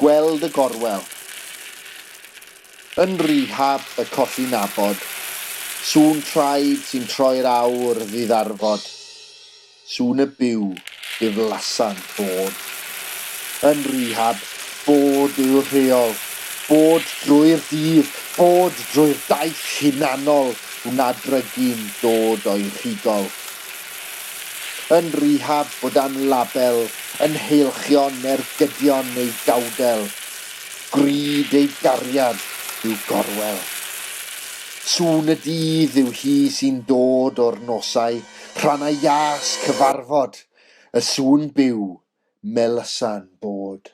Gweld y Gorwel. Yn rehab y colli nabod, sŵn traed sy'n troi'r awr ddiddarfod, sŵn y byw diflasan bod. Yn rehab, bod yw'r rheol, bod drwy'r dydd, bod drwy'r daith hunanol wna drygu'n dod o'i rhigol. Yn rehab bod an label, yn heilchion ergydion neu gawdel, gryd ei gariad yw Gorwel. Sŵn y dydd yw hi sy'n dod o'r nosau, rhannau ias cyfarfod, y sŵn byw melysan bod.